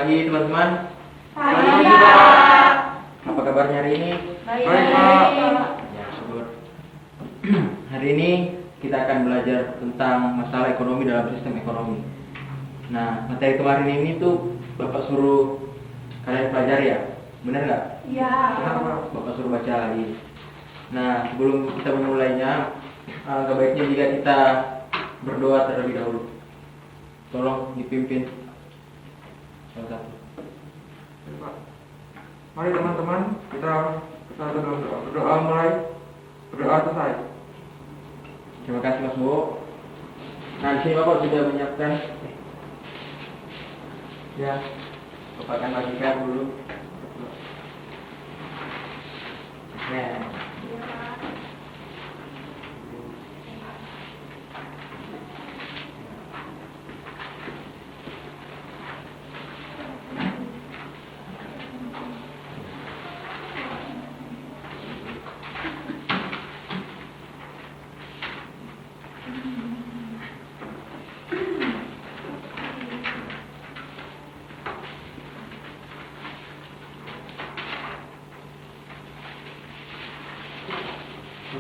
pagi teman-teman. Pagi, Pak. Apa kabarnya hari ini? Baik, Pak. Pak. Ya, syukur. Hari ini kita akan belajar tentang masalah ekonomi dalam sistem ekonomi. Nah, materi kemarin ini tuh Bapak suruh kalian pelajari ya? Benar nggak? Iya. Bapak suruh baca lagi. Nah, sebelum kita memulainya, alangkah baiknya jika kita berdoa terlebih dahulu. Tolong dipimpin salah satu. Mari teman-teman, kita dalam doa. Berdoa mulai, berdoa selesai. Terima kasih Mas Bo. Nah, di sini Bapak sudah menyiapkan. Ya, Bapak akan bagikan dulu. Nah,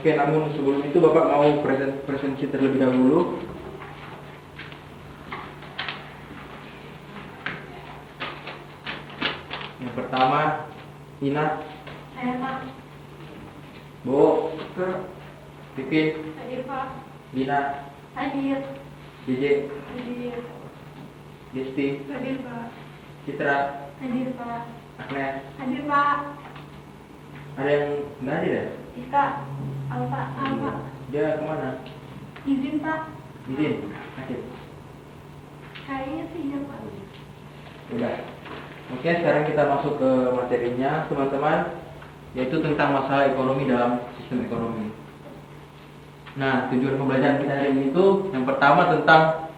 oke, namun sebelum itu Bapak mau presentasi terlebih dahulu. Yang pertama, Ina, Saya, Pak. Bo, Pipin, Hadir, Pak. Dina, Hadir. JJ, Hadir. Desti, Hadir, Pak. Citra, Hadir, Pak. Agnes. Hadir, Pak. Ada yang nggak hadir ya? Ika. Alfa. Alfa. Dia kemana? Izin, Pak. Izin, hadir. Kayaknya sih iya, Pak. Udah. Oke, sekarang kita masuk ke materinya, teman-teman, yaitu tentang masalah ekonomi dalam sistem ekonomi. Nah, tujuan pembelajaran kita hari ini itu yang pertama tentang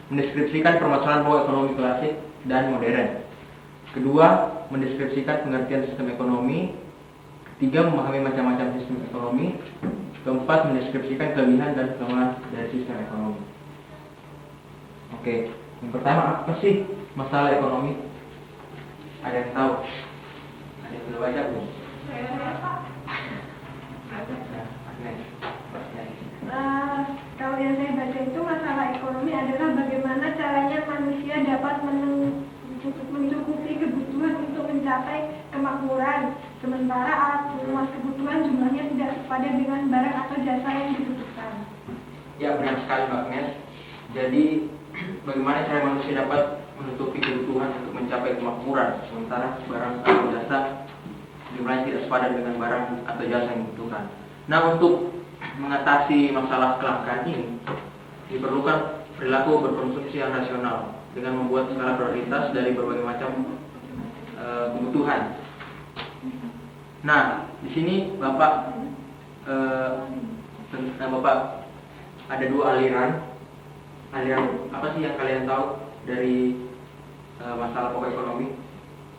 mendeskripsikan permasalahan pokok ekonomi klasik dan modern. Kedua, mendeskripsikan pengertian sistem ekonomi. Ketiga, memahami macam-macam sistem ekonomi. Keempat, mendeskripsikan kelebihan dan kelemahan dari sistem ekonomi. Oke, yang pertama apa sih masalah ekonomi? Ada yang tahu? Ada yang belum baca belum? Saya, Pak. Nah, Agnes. Kalau yang saya baca itu masalah ekonomi adalah bagaimana caranya manusia dapat mencukupi kebutuhan untuk mencapai kemakmuran, sementara alat pemenuhan kebutuhan jumlahnya tidak sepadan dengan barang atau jasa yang dibutuhkan. Ya, benar sekali Mbak Agnes. Jadi, bagaimana cara manusia dapat menutupi kebutuhan untuk mencapai kemakmuran, sementara barang atau jasa jumlahnya tidak sepadan dengan barang atau jasa yang dibutuhkan. Nah, untuk mengatasi masalah kelangkaan ini diperlukan perilaku berkonsumsi yang rasional dengan membuat skala prioritas dari berbagai macam kebutuhan. Nah, di sini Bapak ada dua aliran. Aliran apa sih yang kalian tahu dari masalah pokok ekonomi?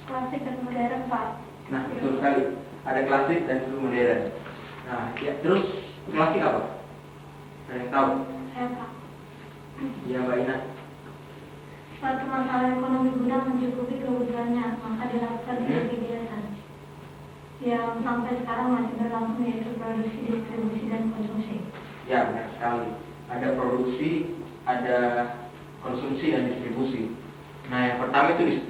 Klasik dan modern, Pak. Nah, betul sekali. Ada klasik dan modern. Nah, ya, terus klasik apa? Ada yang tahu? Saya, Pak. Ya, Mbak Ina. Suatu masalah ekonomi guna mencukupi kebutuhannya, maka dilakukan kegiatan yang sampai sekarang masih berlangsung, yaitu produksi, distribusi, dan konsumsi. Ya, benar sekali. Ada produksi, ada konsumsi dan distribusi. Nah, yang pertama itu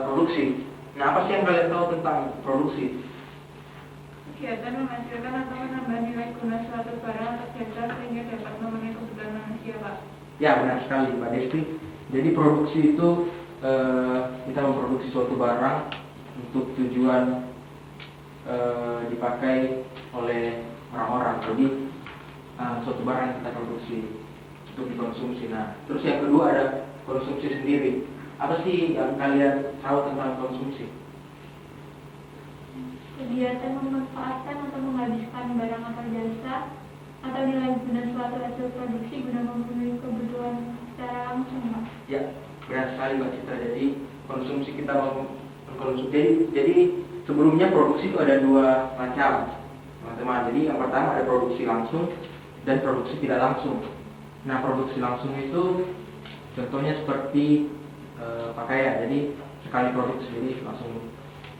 produksi. Nah, apa sih yang kalian tahu tentang produksi? Kegiatan menghasilkan atau menambah nilai guna suatu barang atau jasa sehingga dapat memenuhi kebutuhan manusia, Pak. Ya, benar sekali Pak Desti. Jadi produksi itu kita memproduksi suatu barang untuk tujuan dipakai oleh orang-orang. Jadi suatu barang yang kita produksi untuk dikonsumsi. Nah, terus yang kedua ada konsumsi sendiri. Apa sih yang kalian tahu tentang konsumsi? Kegiatan memanfaatkan atau menghabiskan barang atau jasa atau nilai guna suatu hasil produksi guna memenuhi kebutuhan secara langsung, Pak. Ya, benar sekali Mbak Citra. Jadi konsumsi kita mengkonsumsi. Jadi sebelumnya produksi itu ada dua macam, teman-teman. Jadi yang pertama ada produksi langsung dan produksi tidak langsung. Nah, produksi langsung itu contohnya seperti pakaian. Jadi sekali produksi, jadi langsung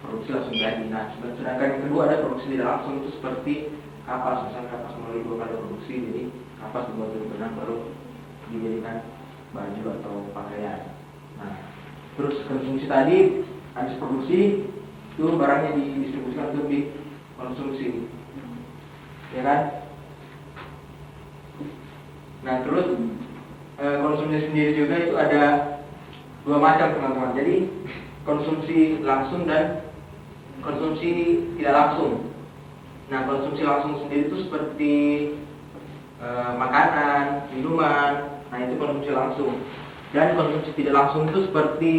produksi langsung jadi. Nah, sedangkan yang kedua ada produksi tidak langsung, itu seperti kapas, misalnya kapas melalui 2 kali produksi, jadi kapas dibuat dari benang baru dijadikan baju atau pakaian. Nah, terus konsumsi tadi habis produksi itu barangnya didistribusikan untuk dikonsumsi, ya kan? Nah, terus konsumsi sendiri juga itu ada 2 macam teman-teman. Jadi konsumsi langsung dan konsumsi tidak langsung. Nah, konsumsi langsung sendiri itu seperti makanan, minuman. Nah, itu konsumsi langsung. Dan konsumsi tidak langsung itu seperti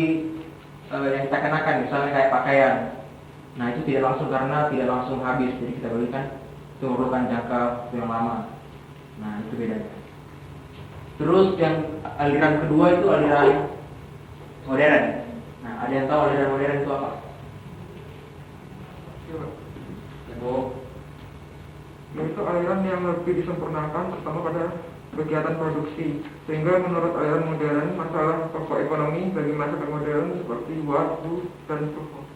yang kita kenakan, misalnya kayak pakaian. Nah, itu tidak langsung karena tidak langsung habis, jadi kita belikan itu memerlukan jangka waktu yang lama. Nah, itu bedanya. Terus yang aliran kedua itu aliran modern. Nah, ada yang tahu aliran modern itu apa? Coba. Ya, Bu. Yaitu aliran yang lebih disempurnakan terutama pada kegiatan produksi, sehingga menurut aliran modern masalah pokok ekonomi bagi masyarakat modern seperti what, who, dan from.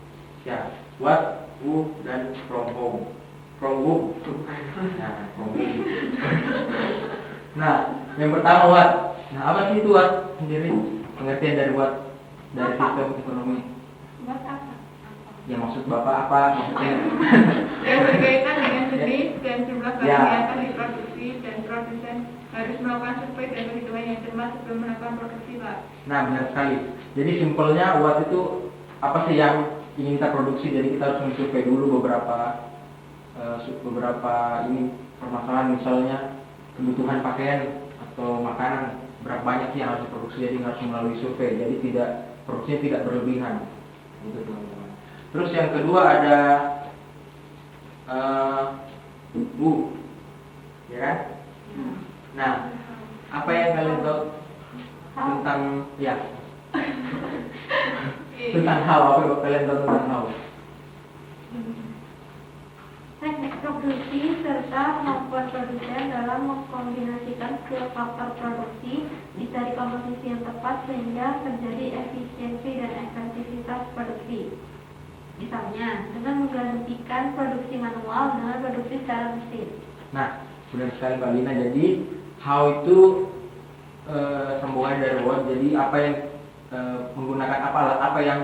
Ya, what, who, dan from home. From who? Nah, from who. Nah, yang pertama what. Nah, apa sih itu what sendiri? Pengertian dari what, dari sistem ekonomi. Buat apa? Ya, maksud Bapak apa? Maksudnya Yang berkaitan dengan jenis dan jumlah barang Ya. yang akan diproduksi dan produsen harus melakukan survei dan perhitungan yang cermat sebelum melakukan produksi, Pak. Nah, benar sekali. Jadi simpelnya what itu apa sih yang ingin kita produksi? Jadi kita harus mensurvei dulu beberapa ini permasalahan, misalnya kebutuhan pakaian atau makanan berapa banyak sih yang harus diproduksi, jadi harus melalui survei. Jadi produksinya tidak berlebihan. Gitu, teman-teman. Terus yang kedua ada ya kan? Nah, apa yang kalian tahu tentang tentang how? Apa yang kalian tahu tentang how? Teknik produksi serta kemampuan produsen dalam mengkombinasikan skill faktor produksi dari komposisi yang tepat sehingga terjadi efisiensi dan efektivitas produksi. Misalnya, dengan menggantikan produksi manual dengan produksi secara mesin. Nah, benar sekali Mbak Lina. Jadi how itu sambungan dari what. Jadi apa yang menggunakan apa yang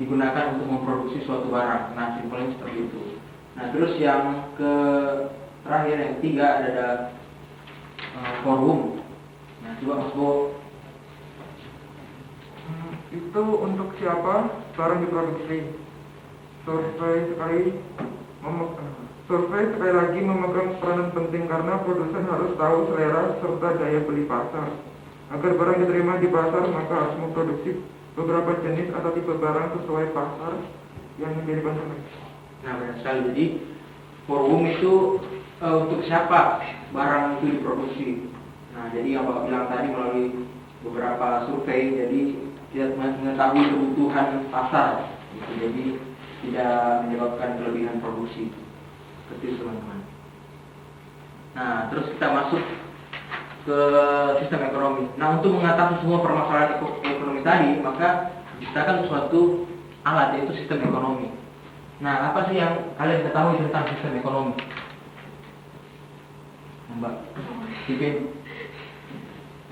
digunakan untuk memproduksi suatu barang. Nah, simpelnya seperti itu. Nah, terus yang terakhir yang ketiga ada forum. Nah, coba Mas Bo. Itu untuk siapa barang diproduksi. Survei sekali lagi memegang peranan penting karena produsen harus tahu selera serta daya beli pasar. Agar barang diterima di pasar, maka harus memproduksi beberapa jenis atau tipe barang sesuai pasar yang menjadi konsumen. Nah, benar sekali. Jadi forum itu untuk siapa barang itu diproduksi. Nah, jadi yang Bapak bilang tadi melalui beberapa survei, jadi tidak mengetahui kebutuhan pasar. Gitu. Jadi tidak menyebabkan kelebihan produksi. Seperti itu, teman-teman. Nah, terus kita masuk ke sistem ekonomi. Nah, untuk mengatasi semua permasalahan ekonomi tadi, maka diciptakan suatu alat, yaitu sistem ekonomi. Nah, apa sih yang kalian ketahui tentang sistem ekonomi? Mbak Pipin.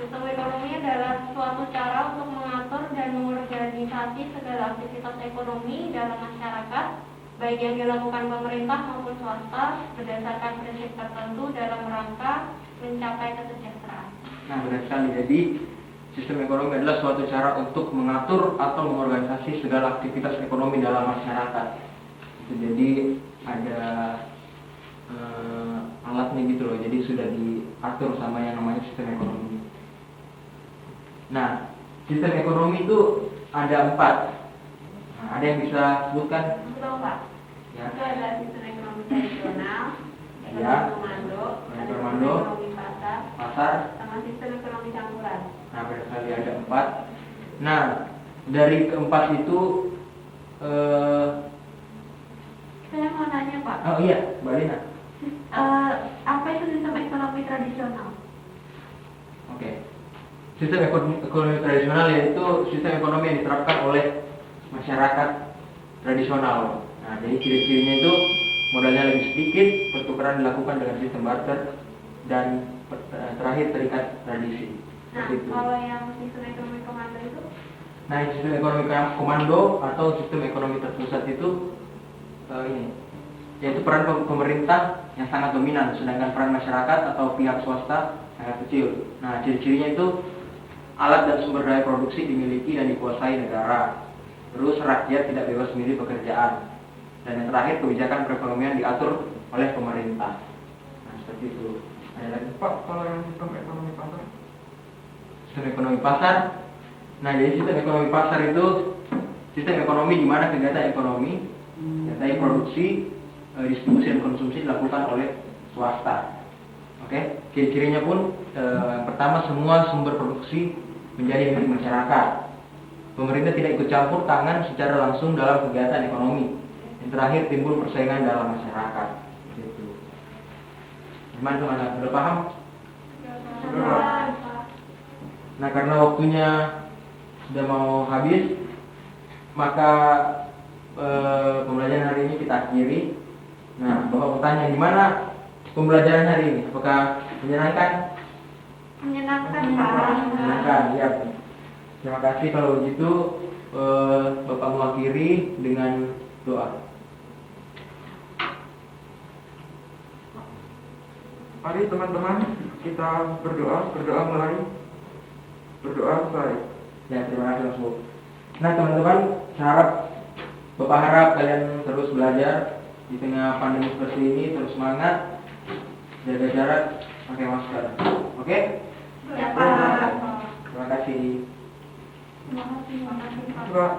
Sistem ekonomi adalah suatu cara untuk mengatur dan mengorganisasi segala aktivitas ekonomi dalam masyarakat, baik yang dilakukan pemerintah maupun swasta, berdasarkan prinsip tertentu dalam rangka mencapai kesejahteraan. Nah, benar sekali. Jadi, sistem ekonomi adalah suatu cara untuk mengatur atau mengorganisasi segala aktivitas ekonomi dalam masyarakat. Jadi, ada alatnya gitu loh. Jadi, sudah diatur sama yang namanya sistem ekonomi. Nah, sistem ekonomi itu ada 4. Nah, ada yang bisa sebutkan? Betul, Pak. Ya. Itu adalah sistem ekonomi tradisional, Ya. ekonomi komando, ekonomi pasar, sama sistem ekonomi campuran. Nah, benar sekali ada 4. Nah, dari keempat itu Saya mau nanya Pak, oh iya, Mbak Lina. apa itu sistem ekonomi tradisional? Oke. Sistem ekonomi tradisional yaitu sistem ekonomi yang diterapkan oleh masyarakat tradisional. Nah, jadi ciri-cirinya itu modalnya lebih sedikit, pertukaran dilakukan dengan sistem barter, dan terakhir terikat tradisi. Nah, Seperti itu. kalau yang sistem ekonomi komando itu? Nah, sistem ekonomi komando atau sistem ekonomi terpusat itu ini, yaitu peran pemerintah yang sangat dominan, sedangkan peran masyarakat atau pihak swasta sangat kecil. Nah, ciri-cirinya itu alat dan sumber daya produksi dimiliki dan dikuasai negara. Terus rakyat tidak bebas memilih pekerjaan. Dan yang terakhir, kebijakan perekonomian diatur oleh pemerintah. Nah, seperti itu. Ada lagi? Pak, kalau yang sistem ekonomi pasar? Sistem ekonomi pasar. Nah, jadi sistem ekonomi pasar itu sistem ekonomi di mana kegiatan ekonomi, yaitu produksi, distribusi dan konsumsi dilakukan oleh swasta. Oke, ciri-cirinya pun yang pertama, semua sumber produksi menjadi milik masyarakat. Pemerintah tidak ikut campur tangan secara langsung dalam kegiatan ekonomi. Yang terakhir, timbul persaingan dalam masyarakat. Gitu. Gimana? Sudah paham? Nah, karena waktunya sudah mau habis, maka pembelajaran hari ini kita akhiri. Nah, Bapak bertanya, gimana pembelajaran hari ini? Apakah menyenangkan? Menyenangkan, Pak. Menyenangkan, ya. Terima kasih. Kalau begitu, Bapak mengakhiri dengan doa. Mari teman-teman kita berdoa mulai. Berdoa selesai. Ya, terima kasih Mas Bu. Nah, teman-teman, Bapak harap kalian terus belajar di tengah pandemi seperti ini, terus semangat, jaga jarak, pakai masker. Oke? Ya, Pak. Terima kasih. Terima kasih, Pak. Pak.